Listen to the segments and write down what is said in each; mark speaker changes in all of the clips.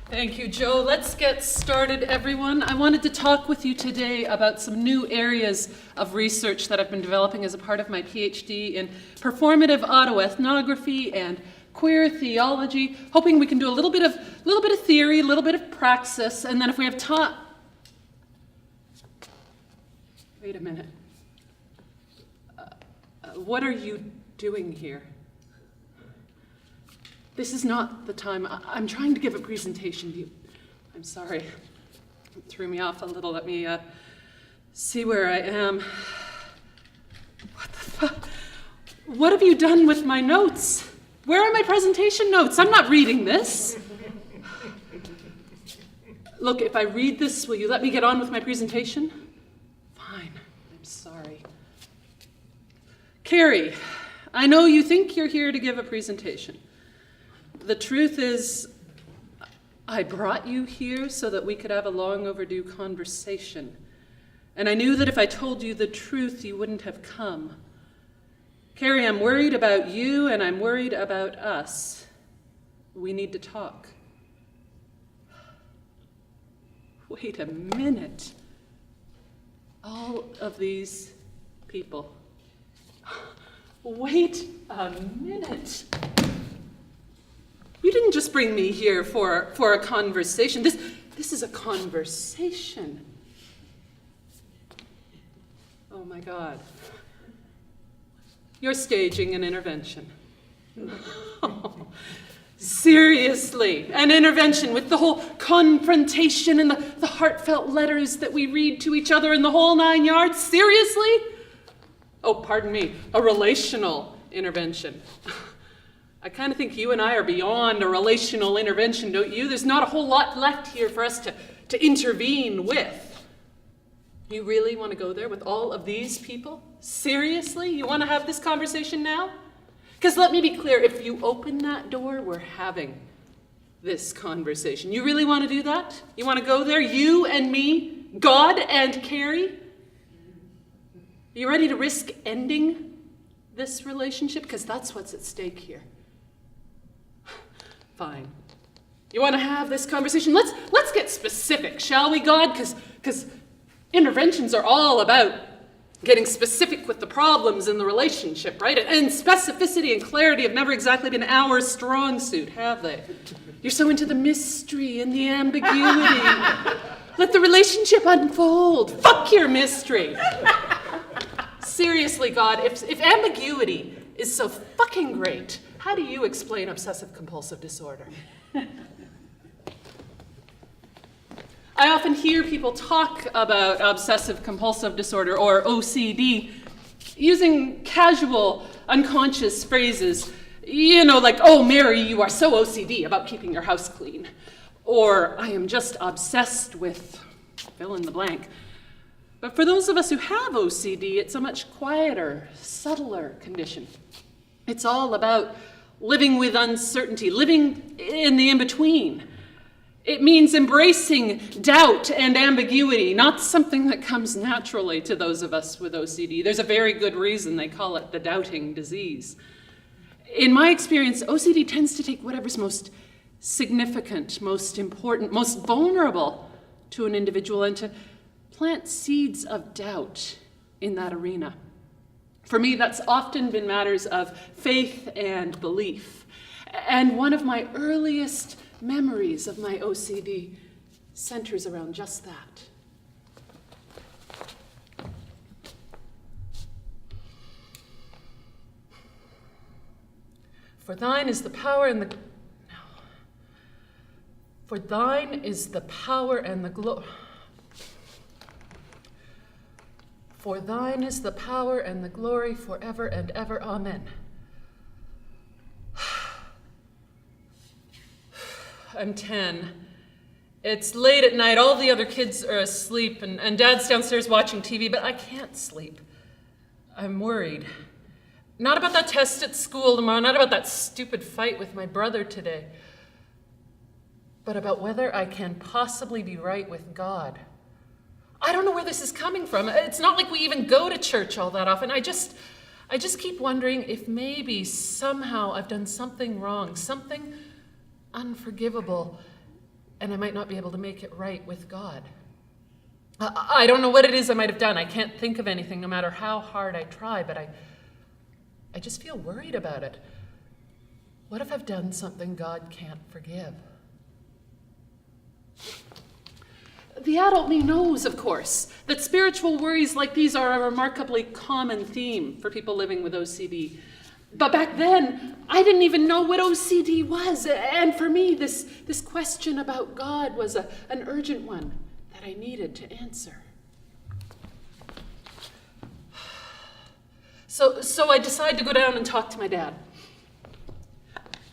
Speaker 1: Thank you, Joe. Let's get started, everyone. I wanted to talk with you today about some new areas of research that I've been developing as a part of my PhD in performative autoethnography and queer theology, hoping we can do a little bit of theory, a little bit of praxis, and then if we have time... Wait a minute. What are you doing here? This is not the time. I'm trying to give a presentation to you. I'm sorry. It threw me off a little. Let me see where I am. What the fuck? What have you done with my notes? Where are my presentation notes? I'm not reading this. Look, if I read this, will you let me get on with my presentation? Fine. I'm sorry. Carrie, I know you think you're here to give a presentation. The truth is, I brought you here so that we could have a long overdue conversation. And I knew that if I told you the truth, you wouldn't have come. Kerr, I'm worried about you and I'm worried about us. We need to talk. Wait a minute. All of these people. Wait a minute. You didn't just bring me here for a conversation. This is a conversation. Oh my God. You're staging an intervention. Oh, seriously, an intervention with the whole confrontation and the heartfelt letters that we read to each other and the whole 9 yards? Seriously? Oh, pardon me, a relational intervention. I kind of think you and I are beyond a relational intervention, don't you? There's not a whole lot left here for us to intervene with. You really want to go there with all of these people? Seriously? You want to have this conversation now? Because let me be clear, if you open that door, we're having this conversation. You really want to do that? You want to go there? You and me? God and Carrie? Are you ready to risk ending this relationship? Because that's what's at stake here. Fine. You want to have this conversation? Let's get specific, shall we, God? Because interventions are all about getting specific with the problems in the relationship, right? And specificity and clarity have never exactly been our strong suit, have they? You're so into the mystery and the ambiguity. Let the relationship unfold. Fuck your mystery. Seriously, God, if ambiguity is so fucking great, how do you explain obsessive-compulsive disorder? I often hear people talk about obsessive-compulsive disorder, or OCD, using casual, unconscious phrases. You know, like, oh, Mary, you are so OCD about keeping your house clean. Or, I am just obsessed with fill in the blank. But for those of us who have OCD, it's a much quieter, subtler condition. It's all about living with uncertainty, living in the in-between. It means embracing doubt and ambiguity, not something that comes naturally to those of us with OCD. There's a very good reason they call it the doubting disease. In my experience, OCD tends to take whatever's most significant, most important, most vulnerable to an individual and to plant seeds of doubt in that arena. For me, that's often been matters of faith and belief. And one of my earliest memories of my OCD centers around just that. For thine is the power and the... No. For thine is the power and the glory... For thine is the power and the glory forever and ever. Amen. I'm 10. It's late at night. All the other kids are asleep, and Dad's downstairs watching TV, but I can't sleep. I'm worried. Not about that test at school tomorrow, not about that stupid fight with my brother today, but about whether I can possibly be right with God. I don't know where this is coming from. It's not like we even go to church all that often. I just keep wondering if maybe somehow I've done something wrong, something unforgivable, and I might not be able to make it right with God. I don't know what it is I might have done. I can't think of anything, no matter how hard I try, but I just feel worried about it. What if I've done something God can't forgive? The adult me knows, of course, that spiritual worries like these are a remarkably common theme for people living with OCD. But back then, I didn't even know what OCD was. And for me, this question about God was an urgent one that I needed to answer. So I decided to go down and talk to my dad.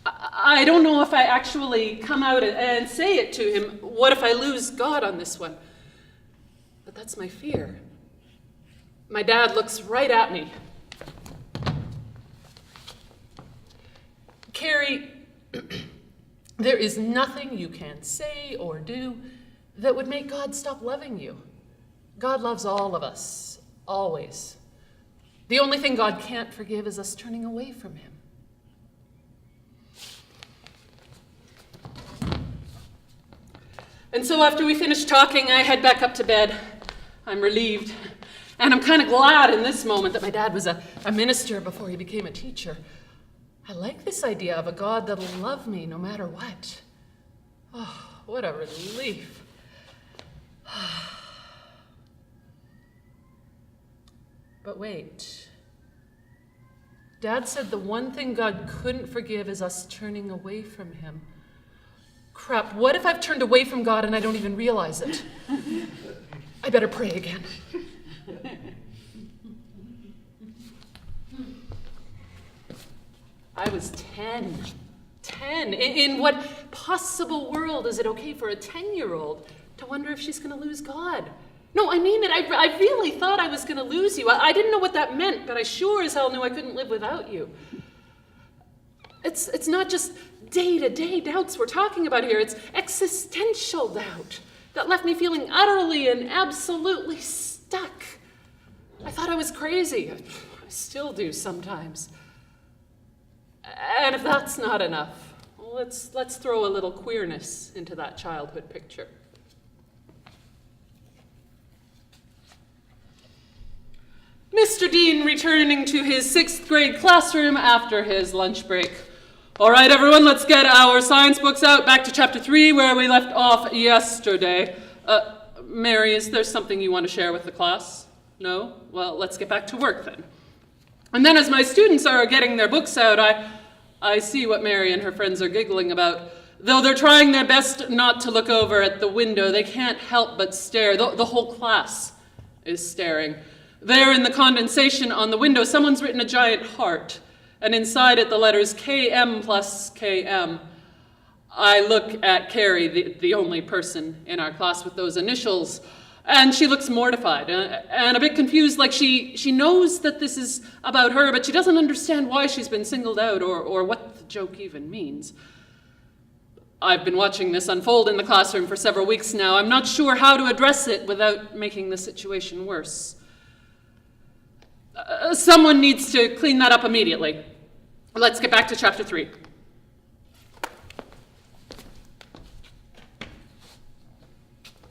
Speaker 1: I don't know if I actually come out and say it to him. What if I lose God on this one? But that's my fear. My dad looks right at me. Carrie, there is nothing you can say or do that would make God stop loving you. God loves all of us, always. The only thing God can't forgive is us turning away from him. And so after we finish talking, I head back up to bed. I'm relieved. And I'm kind of glad in this moment that my dad was a minister before he became a teacher. I like this idea of a God that'll love me no matter what. Oh, what a relief. But wait. Dad said the one thing God couldn't forgive is us turning away from him. Crap, what if I've turned away from God and I don't even realize it? I better pray again. I was 10. 10. In what possible world is it okay for a 10-year-old to wonder if she's going to lose God? No, I mean it. I really thought I was going to lose you. I didn't know what that meant, but I sure as hell knew I couldn't live without you. It's not just day-to-day doubts we're talking about here. It's existential doubt that left me feeling utterly and absolutely stuck. I thought I was crazy. I still do sometimes. And if that's not enough, let's throw a little queerness into that childhood picture. Mr. Dean returning to his 6th grade classroom after his lunch break. All right, everyone, let's get our science books out. Back to chapter 3, where we left off yesterday. Mary, is there something you want to share with the class? No? Well, let's get back to work then. And then as my students are getting their books out, I see what Mary and her friends are giggling about. Though they're trying their best not to look over at the window, they can't help but stare. The whole class is staring. There in the condensation on the window, someone's written a giant heart, and inside it the letters KM plus KM. I look at Carrie, the only person in our class with those initials, and she looks mortified and a bit confused, like she knows that this is about her, but she doesn't understand why she's been singled out or what the joke even means. I've been watching this unfold in the classroom for several weeks now. I'm not sure how to address it without making the situation worse. Someone needs to clean that up immediately. Let's get back to chapter 3.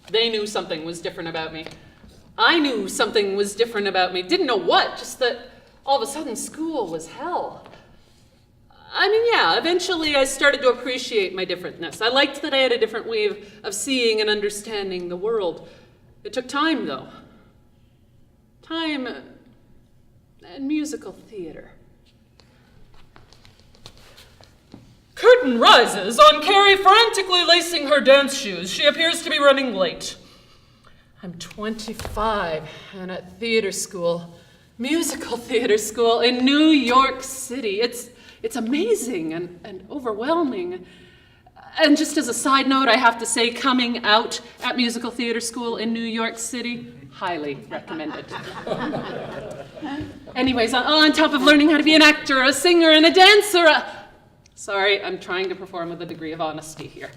Speaker 1: They knew something was different about me. I knew something was different about me. Didn't know what, just that all of a sudden school was hell. I mean, yeah, eventually I started to appreciate my differentness. I liked that I had a different way of seeing and understanding the world. It took time, though. Time and musical theater. Curtain rises on Carrie frantically lacing her dance shoes. She appears to be running late. I'm 25 and at theater school, musical theater school in New York City. It's amazing and overwhelming. And just as a side note, I have to say, coming out at musical theater school in New York City, highly recommended. Anyways, on top of learning how to be an actor, a singer, and a dancer, sorry, I'm trying to perform with a degree of honesty here.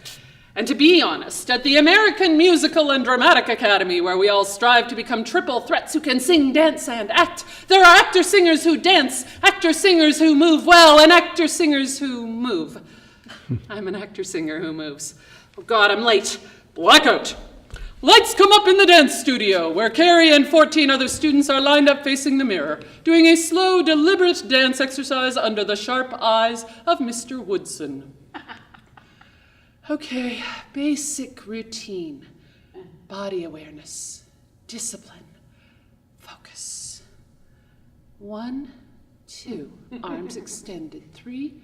Speaker 1: And to be honest, at the American Musical and Dramatic Academy, where we all strive to become triple threats who can sing, dance, and act, there are actor-singers who dance, actor-singers who move well, and actor-singers who move. I'm an actor-singer who moves. Oh God, I'm late. Blackout. Lights come up in the dance studio, where Kerry and 14 other students are lined up facing the mirror, doing a slow, deliberate dance exercise under the sharp eyes of Mr. Woodson. Okay, basic routine. Body awareness, discipline, focus. 1, 2, arms extended. 3,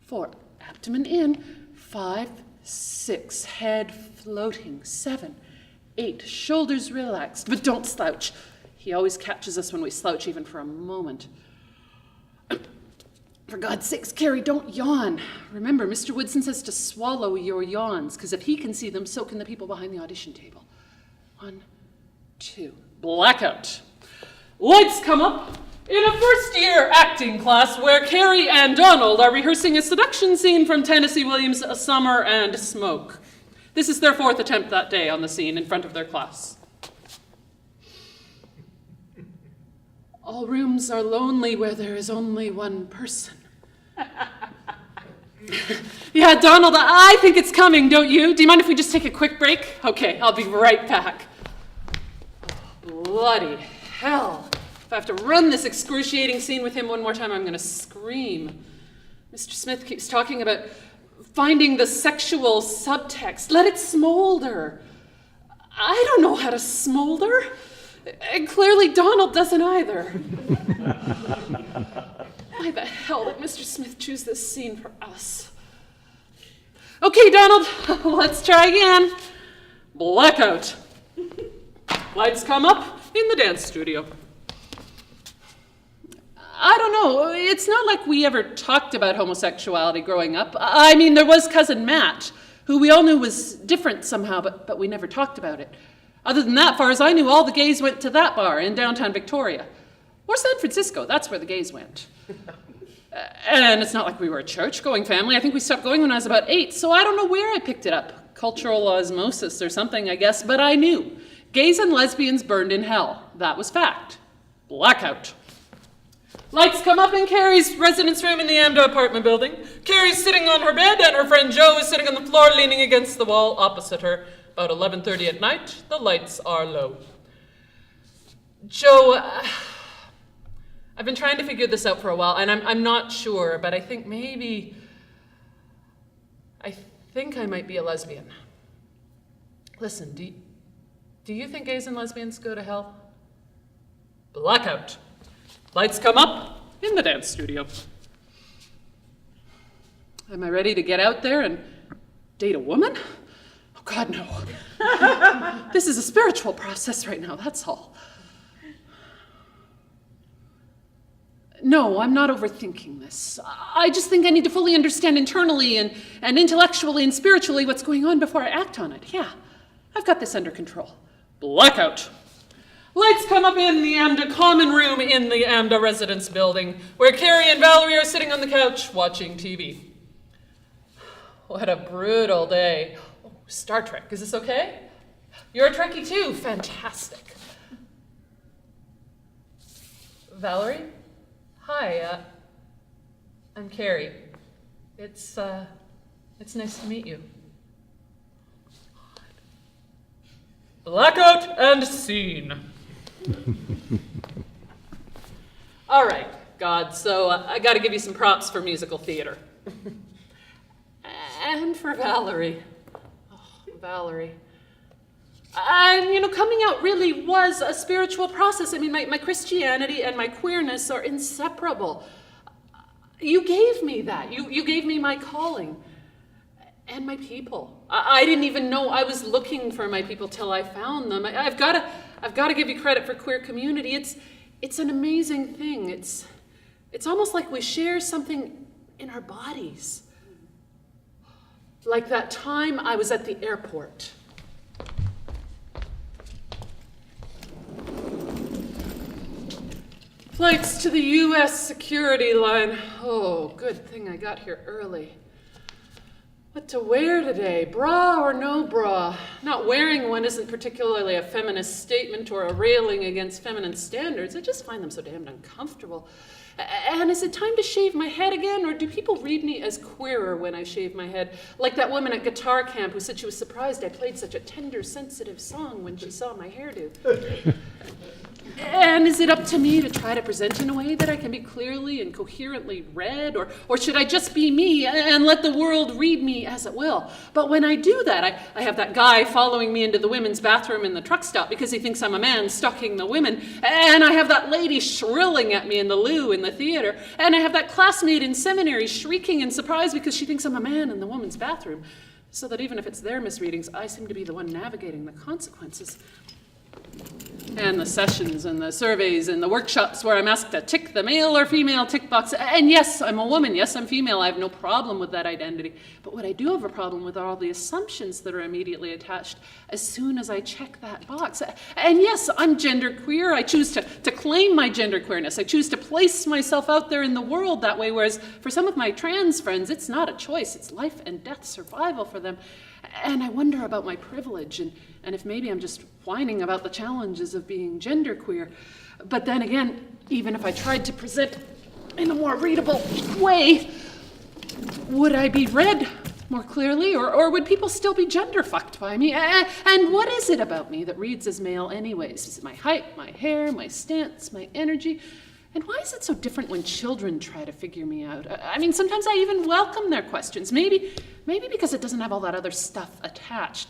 Speaker 1: 4, abdomen in. 5, 6, head floating. 7, 8, shoulders relaxed, but don't slouch. He always catches us when we slouch even for a moment. For God's sakes, Kerry, don't yawn. Remember, Mr. Woodson says to swallow your yawns, because if he can see them, so can the people behind the audition table. 1, 2, blackout. Lights come up in a first-year acting class where Kerry and Donald are rehearsing a seduction scene from Tennessee Williams' A Summer and Smoke. This is their 4th attempt that day on the scene in front of their class. All rooms are lonely where there is only one person. Yeah, Donald, I think it's coming, don't you? Do you mind if we just take a quick break? Okay, I'll be right back. Oh, bloody hell. If I have to run this excruciating scene with him one more time, I'm going to scream. Mr. Smith keeps talking about finding the sexual subtext. Let it smolder. I don't know how to smolder. And clearly Donald doesn't either. Why the hell did Mr. Smith choose this scene for us? Okay, Donald, let's try again. Blackout. Lights come up in the dance studio. I don't know, it's not like we ever talked about homosexuality growing up. I mean, there was Cousin Matt, who we all knew was different somehow, but we never talked about it. Other than that, far as I knew, all the gays went to that bar in downtown Victoria. Or San Francisco, that's where the gays went. And it's not like we were a church-going family. I think we stopped going when I was about 8, so I don't know where I picked it up. Cultural osmosis or something, I guess, but I knew. Gays and lesbians burned in hell. That was fact. Blackout. Lights come up in Carrie's residence room in the AMDA apartment building. Carrie's sitting on her bed, and her friend Joe is sitting on the floor leaning against the wall opposite her. About 11:30 at night, the lights are low. Joe, I've been trying to figure this out for a while, and I'm not sure, but I think I might be a lesbian. Listen, do you think gays and lesbians go to hell? Blackout. Lights come up in the dance studio. Am I ready to get out there and date a woman? Oh, God, no. This is a spiritual process right now, that's all. No, I'm not overthinking this. I just think I need to fully understand internally and intellectually and spiritually what's going on before I act on it. Yeah, I've got this under control. Blackout. Lights come up in the AMDA common room in the AMDA residence building, where Kerry and Valerie are sitting on the couch watching TV. What a brutal day. Oh, Star Trek, is this okay? You're a Trekkie too, fantastic. Valerie? Hi, I'm Kerry. It's nice to meet you. Blackout and scene. All right, God, so I got to give you some props for musical theater. And for Valerie. Oh, Valerie. And, coming out really was a spiritual process. I mean, my Christianity and my queerness are inseparable. You gave me that. You gave me my calling. And my people. I didn't even know I was looking for my people till I found them. I've got to give you credit for queer community. It's an amazing thing. It's almost like we share something in our bodies. Like that time I was at the airport. Flights to the U.S. security line. Oh, good thing I got here early. What to wear today? Bra or no bra? Not wearing one isn't particularly a feminist statement or a railing against feminine standards. I just find them so damned uncomfortable. And is it time to shave my head again, or do people read me as queerer when I shave my head? Like that woman at guitar camp who said she was surprised I played such a tender, sensitive song when she saw my hairdo. And is it up to me to try to present in a way that I can be clearly and coherently read? Or should I just be me and let the world read me as it will? But when I do that, I have that guy following me into the women's bathroom in the truck stop because he thinks I'm a man stalking the women. And I have that lady shrilling at me in the loo in the theater. And I have that classmate in seminary shrieking in surprise because she thinks I'm a man in the women's bathroom. So that even if it's their misreadings, I seem to be the one navigating the consequences. And the sessions and the surveys and the workshops where I'm asked to tick the male or female tick box. And yes, I'm a woman. Yes, I'm female. I have no problem with that identity. But what I do have a problem with are all the assumptions that are immediately attached as soon as I check that box. And yes, I'm genderqueer. I choose to claim my genderqueerness. I choose to place myself out there in the world that way, whereas for some of my trans friends, it's not a choice. It's life and death survival for them. And I wonder about my privilege and if maybe I'm just whining about the challenges of being genderqueer. But then again, even if I tried to present in a more readable way, would I be read more clearly, or would people still be gender fucked by me? And what is it about me that reads as male anyways? Is it my height, my hair, my stance, my energy? And why is it so different when children try to figure me out? I mean, sometimes I even welcome their questions. Maybe because it doesn't have all that other stuff attached.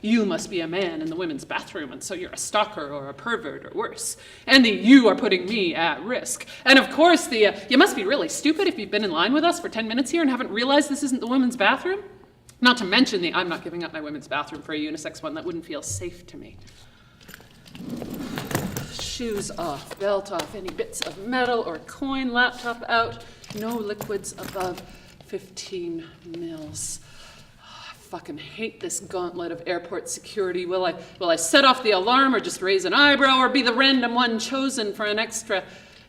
Speaker 1: You must be a man in the women's bathroom, and so you're a stalker or a pervert or worse. And you are putting me at risk. And of course, you must be really stupid if you've been in line with us for 10 minutes here and haven't realized this isn't the women's bathroom. Not to mention I'm not giving up my women's bathroom for a unisex one. That wouldn't feel safe to me. Shoes off, belt off, any bits of metal or coin, laptop out, no liquids above 15 mils. I fucking hate this gauntlet of airport security. Will I set off the alarm or just raise an eyebrow or be the random one chosen for an extra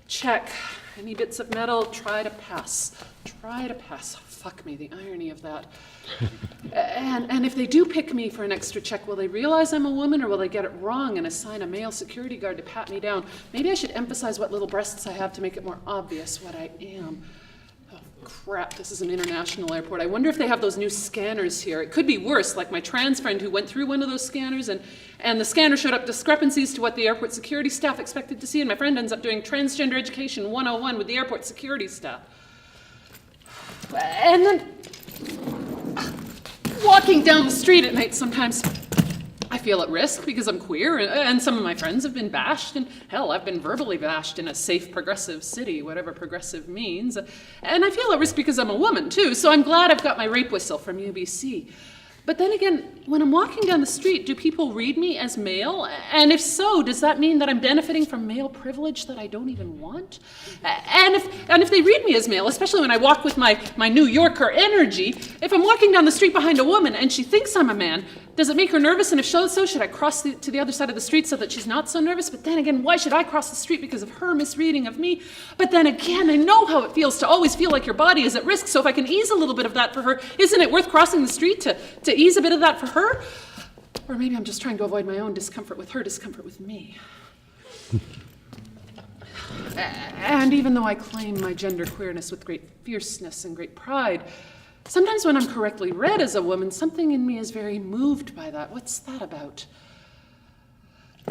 Speaker 1: check? Any bits of metal, try to pass. Try to pass. Fuck me, the irony of that. And if they do pick me for an extra check, will they realize I'm a woman, or will they get it wrong and assign a male security guard to pat me down? Maybe I should emphasize what little breasts I have to make it more obvious what I am. Oh, crap, this is an international airport. I wonder if they have those new scanners here. It could be worse, like my trans friend who went through one of those scanners, and the scanner showed up discrepancies to what the airport security staff expected to see, and my friend ends up doing transgender education 101 with the airport security staff. And then walking down the street at night, sometimes I feel at risk because I'm queer, and some of my friends have been bashed, and hell, I've been verbally bashed in a safe, progressive city, whatever progressive means. And I feel at risk because I'm a woman, too, so I'm glad I've got my rape whistle from UBC. But then again, when I'm walking down the street, do people read me as male? And if so, does that mean that I'm benefiting from male privilege that I don't even want? And if they read me as male, especially when I walk with my New Yorker energy, if I'm walking down the street behind a woman and she thinks I'm a man, does it make her nervous? And if so, should I cross to the other side of the street so that she's not so nervous? But then again, why should I cross the street because of her misreading of me? But then again, I know how it feels to always feel like your body is at risk, so if I can ease a little bit of that for her, isn't it worth crossing the street to ease a bit of that for her? Or maybe I'm just trying to avoid my own discomfort with her discomfort with me. And even though I claim my genderqueerness with great fierceness and great pride, sometimes when I'm correctly read as a woman, something in me is very moved by that. What's that about?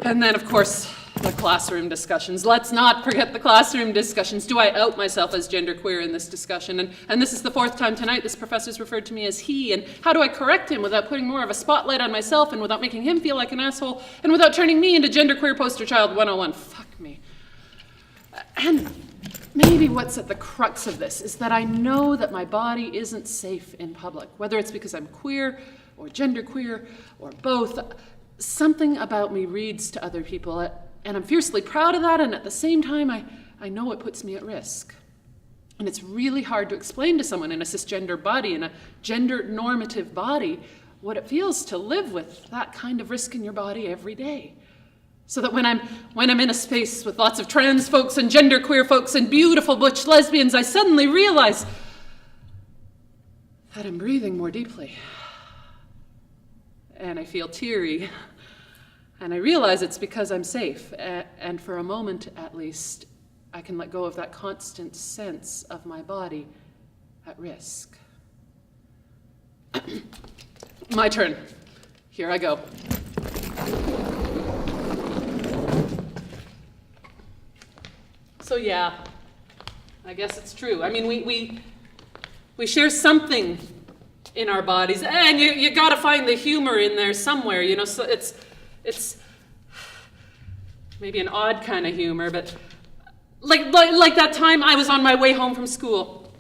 Speaker 1: And then, of course, the classroom discussions. Let's not forget the classroom discussions. Do I out myself as genderqueer in this discussion? And this is the fourth time tonight this professor's referred to me as he. And how do I correct him without putting more of a spotlight on myself and without making him feel like an asshole and without turning me into genderqueer poster child 101? Fuck me. And maybe what's at the crux of this is that I know that my body isn't safe in public, whether it's because I'm queer or genderqueer or both. Something about me reads to other people, and I'm fiercely proud of that, and at the same time, I know it puts me at risk. And it's really hard to explain to someone in a cisgender body, in a gender-normative body, what it feels to live with that kind of risk in your body every day. So that when I'm in a space with lots of trans folks and genderqueer folks and beautiful butch lesbians, I suddenly realize that I'm breathing more deeply. And I feel teary. And I realize it's because I'm safe. And for a moment, at least, I can let go of that constant sense of my body at risk. My turn. Here I go. So yeah, I guess it's true. I mean, we share something in our bodies, and you got to find the humor in there somewhere, you know. So it's maybe an odd kind of humor, but like that time I was on my way home from school,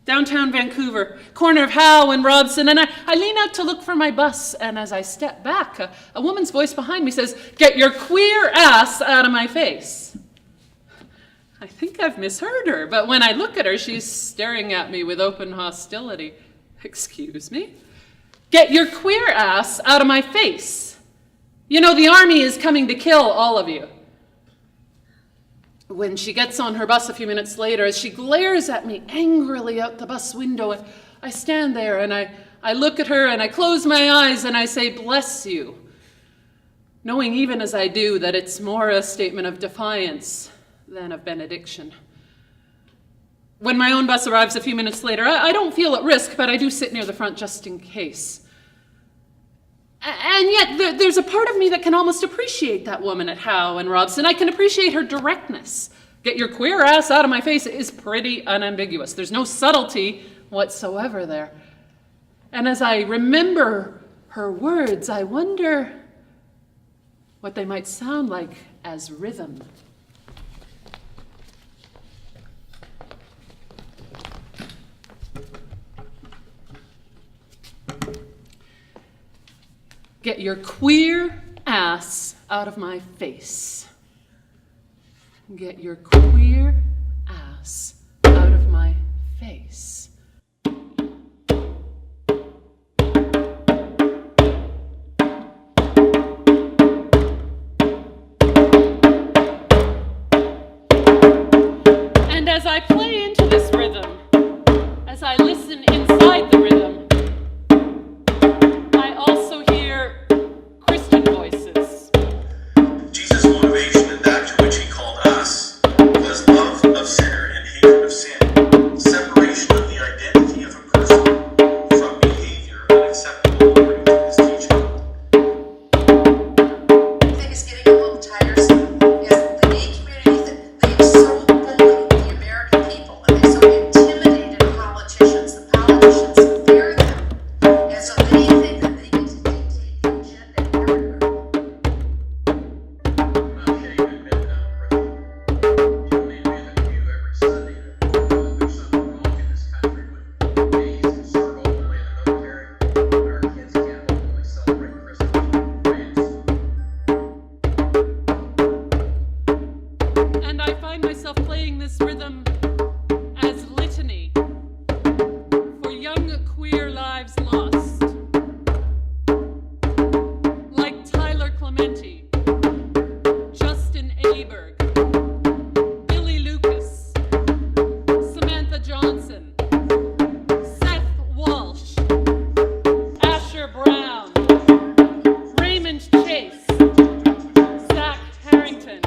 Speaker 1: downtown Vancouver, corner of Howe and Robson, and I lean out to look for my bus, and as I step back, a woman's voice behind me says, "Get your queer ass out of my face." I think I've misheard her, but when I look at her, she's staring at me with open hostility. Excuse me? Get your queer ass out of my face. You know, the army is coming to kill all of you. When she gets on her bus a few minutes later, as she glares at me angrily out the bus window, I stand there and I look at her and I close my eyes and I say, "Bless you," knowing even as I do that it's more a statement of defiance than of benediction. When my own bus arrives a few minutes later, I don't feel at risk, but I do sit near the front just in case. And yet there's a part of me that can almost appreciate that woman at Howe and Robson. I can appreciate her directness. "Get your queer ass out of my face" is pretty unambiguous. There's no subtlety whatsoever there. And as I remember her words, I wonder what they might sound like as rhythm. Get your queer ass out of my face. Get your queer ass out of my face. And as I play into this rhythm, as I listen inside the rhythm, I also hear Christian voices.
Speaker 2: Jesus' motivation in that to which he called us was love of sinner and hatred of sin, separation of the identity of a person from behavior unacceptable according to his teaching.
Speaker 3: I think it's getting a little tiresome is the gay community that they've so bullied the American people and they so intimidated politicians. The politicians fear them. And so they think that they get to dictate the agenda everywhere.
Speaker 2: I'm okay to admit that I'm Christian. You may be in the pew every Sunday that there's something wrong in this country when gays can serve openly in the military and our kids can't openly celebrate Christmas with friends.
Speaker 1: And I find myself playing this rhythm as litany for young queer lives lost. Like Tyler Clementi, Justin Aberg, Billy Lucas, Samantha Johnson, Seth Walsh, Asher Brown, Raymond Chase, Zach Harrington,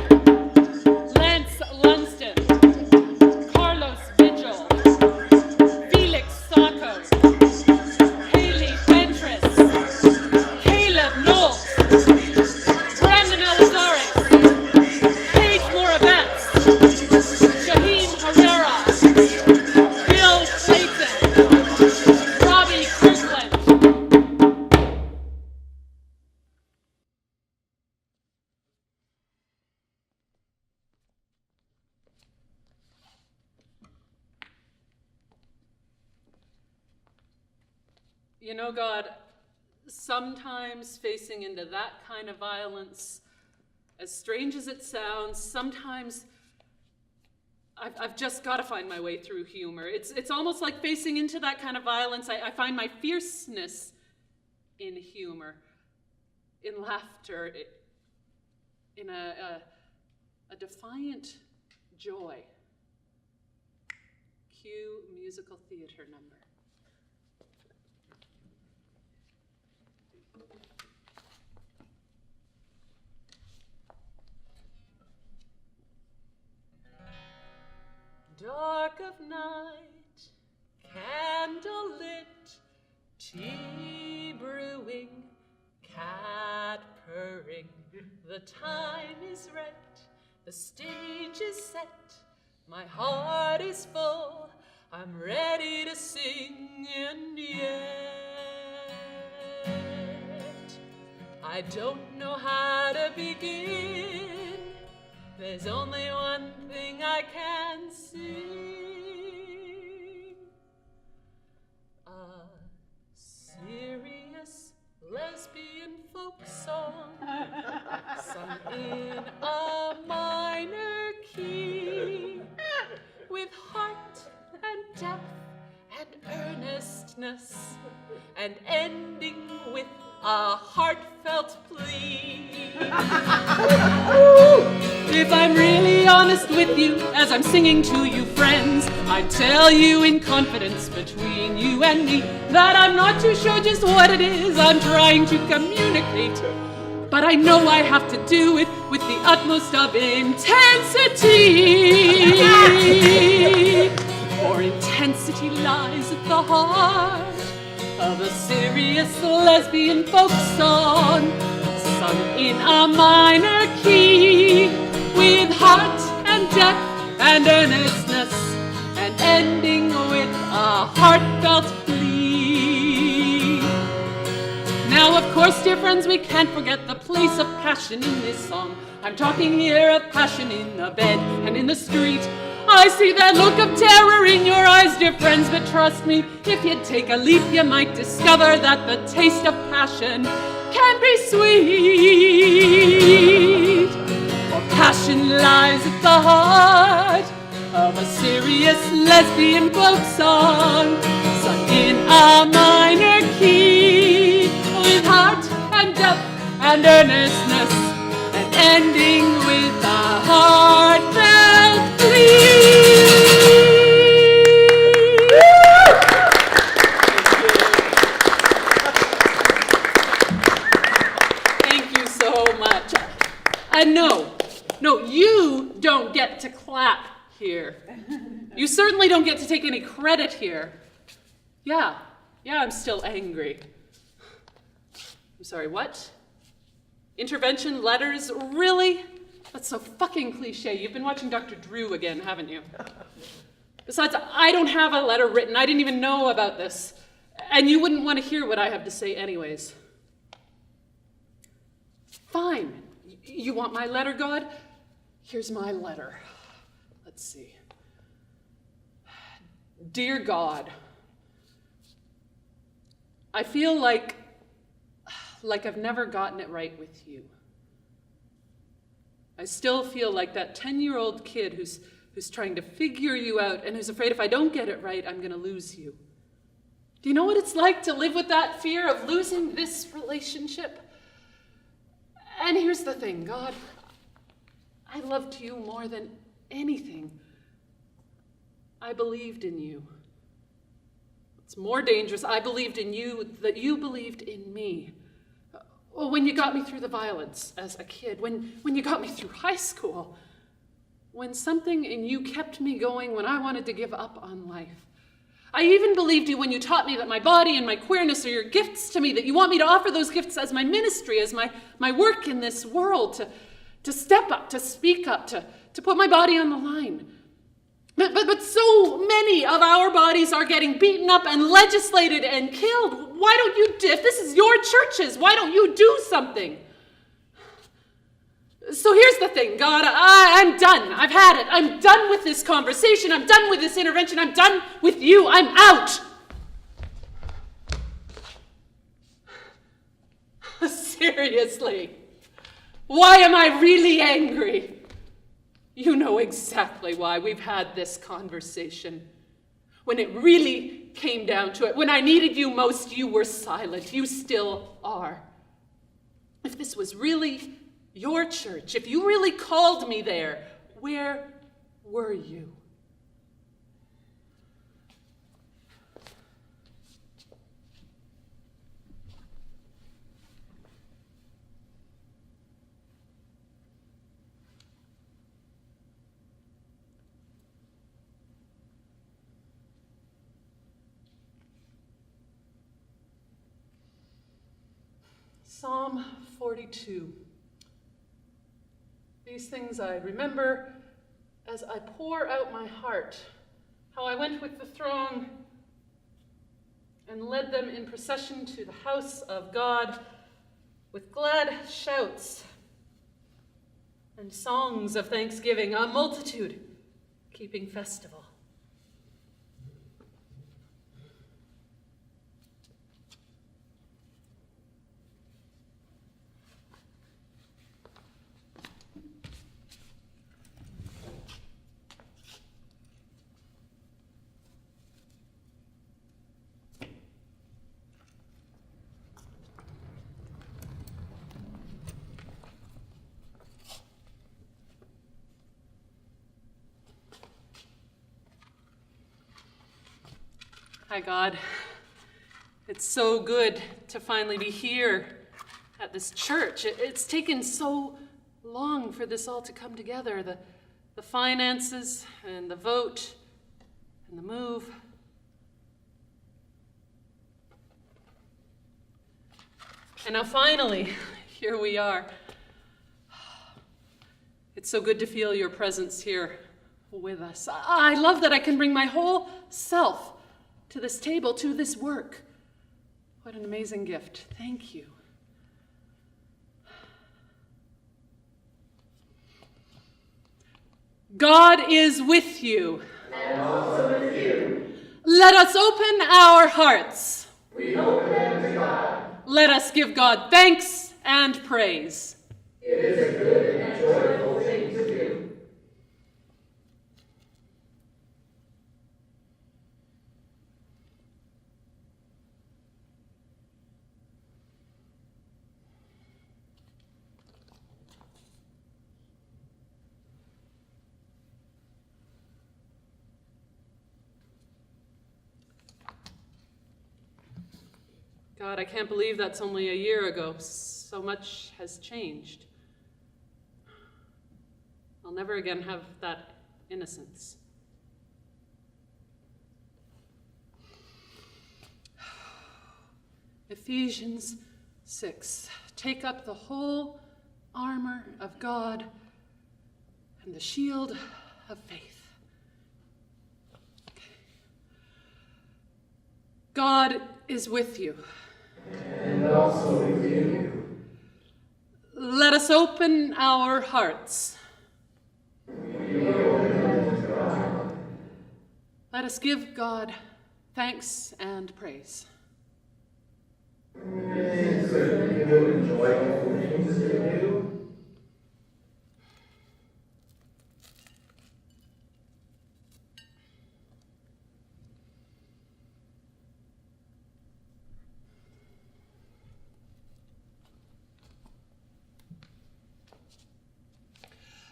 Speaker 1: Lance Lunston, Carlos Vigil, Felix Sacco, Haley Fentress, Caleb Knowles, Brandon Elizares, Paige Moravets, Shaheem Herrera, Bill Clayton, Robbie Kirkland. You know, God, sometimes facing into that kind of violence, as strange as it sounds, sometimes I've just got to find my way through humor. It's almost like facing into that kind of violence. I find my fierceness in humor, in laughter, in a defiant joy. Cue musical theater number. of night, candle lit, tea brewing, cat purring. The time is right, the stage is set, my heart is full, I'm ready to sing, and yet I don't know how to begin. There's only one thing I can sing. A serious lesbian folk song sung in a minor key, with heart and depth and earnestness, and ending with a heartfelt plea. If I'm really honest with you, as I'm singing to you friends, I'd tell you in confidence between you and me that I'm not too sure just what it is I'm trying to communicate. But I know I have to do it with the utmost of intensity. For intensity lies at the heart of a serious lesbian folk song, sung in a minor key, with heart and depth and earnestness, and ending with a heartfelt plea. Now, of course, dear friends, we can't forget the place of passion in this song. I'm talking here of passion in the bed and in the street. I see that look of terror in your eyes, dear friends, but trust me, if you take a leap, you might discover that the taste of passion can be sweet. For passion lies at the heart of a serious lesbian folk song, sung in a minor key, with heart and depth and earnestness, and ending with a heartfelt plea. Thank you so much. And no, you don't get to clap here. You certainly don't get to take any credit here. Yeah, I'm still angry. I'm sorry, what? Intervention letters? Really? That's so fucking cliche. You've been watching Dr. Drew again, haven't you? Besides, I don't have a letter written. I didn't even know about this. And you wouldn't want to hear what I have to say anyways. Fine. You want my letter, God? Here's my letter. Let's see. Dear God, I feel like I've never gotten it right with you. I still feel like that 10-year-old kid who's trying to figure you out and who's afraid if I don't get it right, I'm going to lose you. Do you know what it's like to live with that fear of losing this relationship? And here's the thing, God. I loved you more than anything. I believed in you. It's more dangerous. I believed in you that you believed in me. Well, when you got me through the violence as a kid, when you got me through high school, when something in you kept me going when I wanted to give up on life. I even believed you when you taught me that my body and my queerness are your gifts to me, that you want me to offer those gifts as my ministry, as my work in this world, to step up, to speak up, to put my body on the line. But so many of our bodies are getting beaten up and legislated and killed. Why don't you, if this is your churches, why don't you do something? So here's the thing, God, I'm done. I've had it. I'm done with this conversation. I'm done with this intervention. I'm done with you. I'm out. Seriously, why am I really angry? You know exactly why we've had this conversation. When it really came down to it, when I needed you most, you were silent. You still are. If this was really your church, if you really called me there, where were you? Psalm 42. These things I remember as I pour out my heart, how I went with the throng and led them in procession to the house of God with glad shouts and songs of thanksgiving, a multitude keeping festival. Hi, God. It's so good to finally be here at this church. It's taken so long for this all to come together. The finances and the vote and the move. And now finally, here we are. It's so good to feel your presence here with us. I love that I can bring my whole self to this table, to this work. What an amazing gift. Thank you. God is with you.
Speaker 4: And also with you.
Speaker 1: Let us open our hearts.
Speaker 4: We open them to God.
Speaker 1: Let us give God thanks and praise.
Speaker 4: It is a good and joyful thing to do.
Speaker 1: God, I can't believe that's only a year ago. So much has changed. I'll never again have that innocence. Ephesians 6. Take up the whole armor of God and the shield of faith. God is with you.
Speaker 4: And also with you.
Speaker 1: Let us open our hearts.
Speaker 4: We open them to God.
Speaker 1: Let us give God thanks and praise.
Speaker 4: It is certainly good and joyful things to do.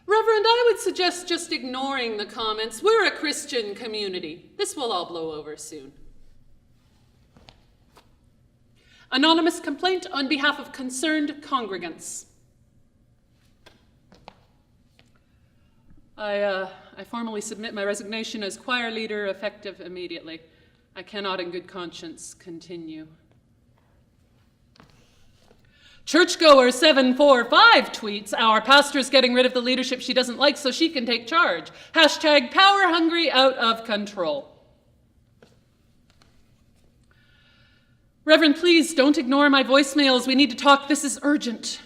Speaker 1: Reverend, I would suggest just ignoring the comments. We're a Christian community. This will all blow over soon. Anonymous complaint on behalf of concerned congregants. I formally submit my resignation as choir leader effective immediately. I cannot in good conscience continue. Churchgoer 745 tweets, our pastor's getting rid of the leadership she doesn't like so she can take charge. Hashtag power hungry out of control. Reverend, please don't ignore my voicemails. We need to talk. This is urgent.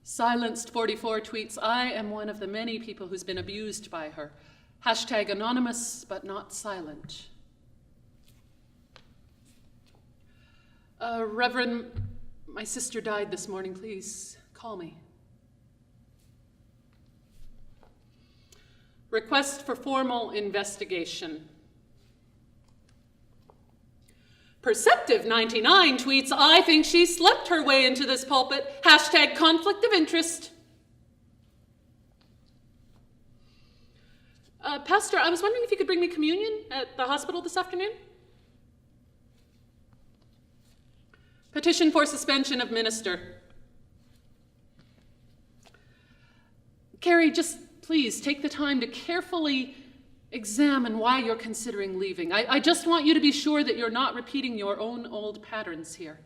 Speaker 1: Silenced 44 tweets, I am one of the many people who's been abused by her. Hashtag anonymous but not silent. Reverend, my sister died this morning. Please call me. Request for formal investigation. Perceptive 99 tweets, I think she slept her way into this pulpit. Hashtag conflict of interest. Pastor, I was wondering if you could bring me communion at the hospital this afternoon? Petition for suspension of minister. Carrie, just please take the time to carefully examine why you're considering leaving. I just want you to be sure that you're not repeating your own old patterns here.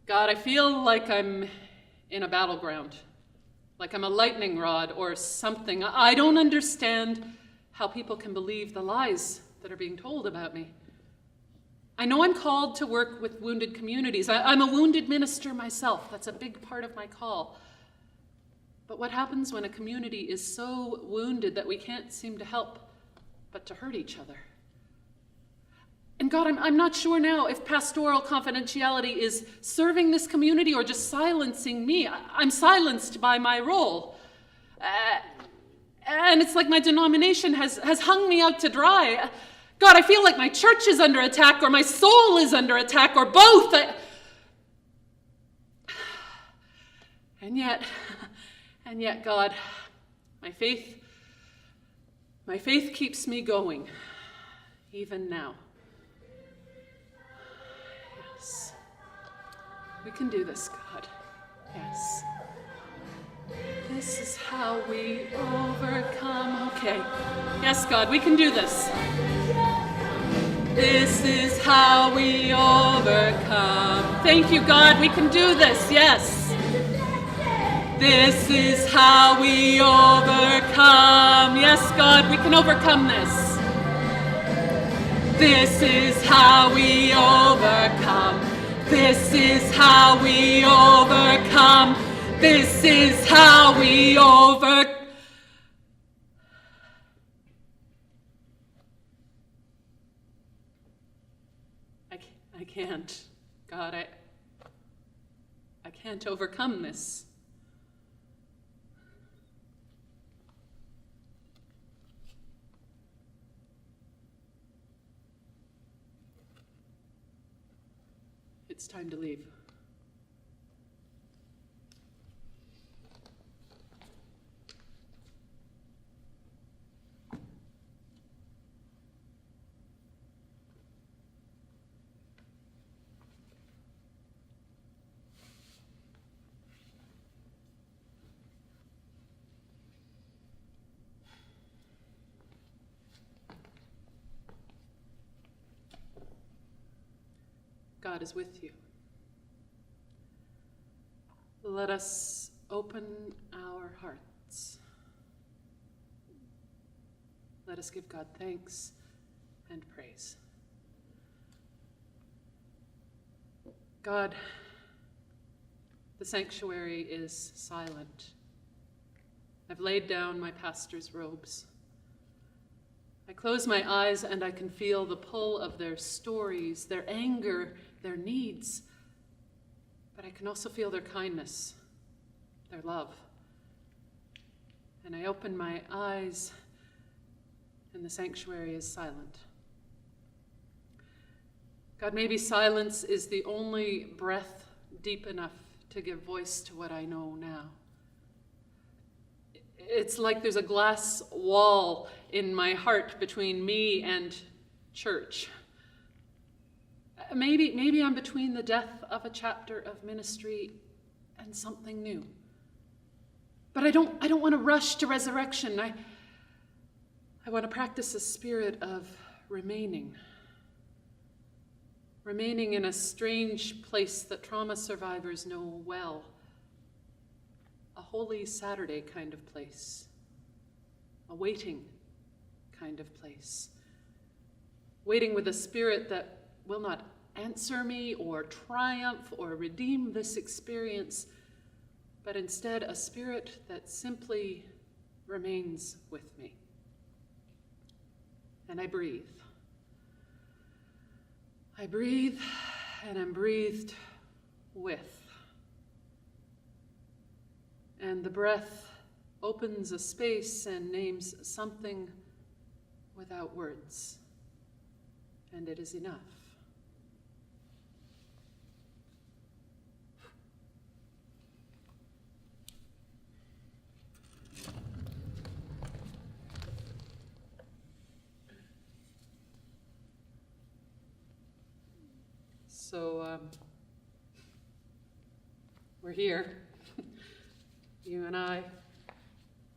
Speaker 1: God, I feel like I'm in a battleground, like I'm a lightning rod or something. I don't understand how people can believe the lies that are being told about me. I know I'm called to work with wounded communities. I'm a wounded minister myself. That's a big part of my call. But what happens when a community is so wounded that we can't seem to help but to hurt each other? And God, I'm not sure now if pastoral confidentiality is serving this community or just silencing me. I'm silenced by my role. And it's like my denomination has hung me out to dry. God, I feel like my church is under attack or my soul is under attack or both. And yet, God, my faith keeps me going, even now. Yes. We can do this, God. Yes. This is how we overcome. Okay. Yes, God, we can do this. This is how we overcome. Thank you, God, we can do this. Yes. This is how we overcome. Yes, God, we can overcome this. This is how we overcome. This is how we overcome. This is how we overcome. I can't. God, I can't overcome this. It's time to leave. God is with you. Let us open our hearts. Let us give God thanks and praise. God, the sanctuary is silent. I've laid down my pastor's robes. I close my eyes and I can feel the pull of their stories, their anger, their needs. But I can also feel their kindness, their love. And I open my eyes and the sanctuary is silent. God, maybe silence is the only breath deep enough to give voice to what I know now. It's like there's a glass wall in my heart between me and church. Maybe I'm between the death of a chapter of ministry and something new. But I don't want to rush to resurrection. I want to practice a spirit of remaining. Remaining in a strange place that trauma survivors know well. A Holy Saturday kind of place. A waiting kind of place. Waiting with a spirit that will not answer me or triumph or redeem this experience, but instead a spirit that simply remains with me. And I breathe. I breathe and I'm breathed with. And the breath opens a space and names something without words. And it is enough. we're here. You and I,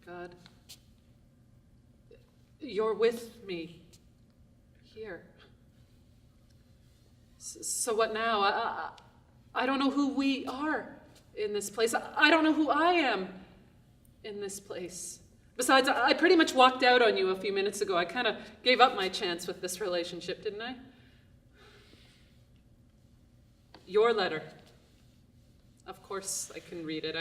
Speaker 1: God. You're with me here. So what now? I don't know who we are in this place. I don't know who I am in this place. Besides, I pretty much walked out on you a few minutes ago. I kind of gave up my chance with this relationship, didn't I? Your letter. Of course I can read it.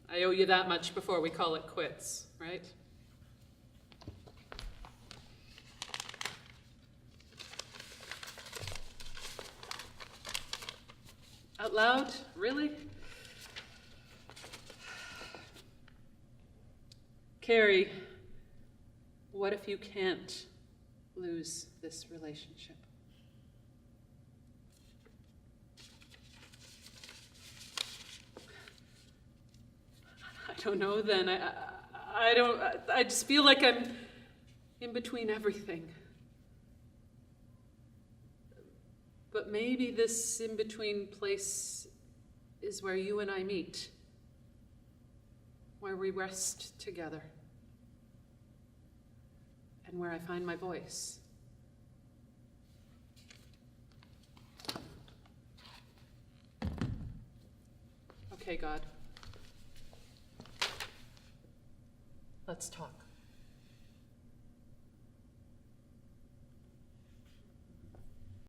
Speaker 1: I owe you that much before we call it quits, right? Out loud? Really? Carrie, what if you can't lose this relationship? I don't know then. I just feel like I'm in between everything. But maybe this in-between place is where you and I meet, where we rest together, and where I find my voice. Okay, God. Let's talk.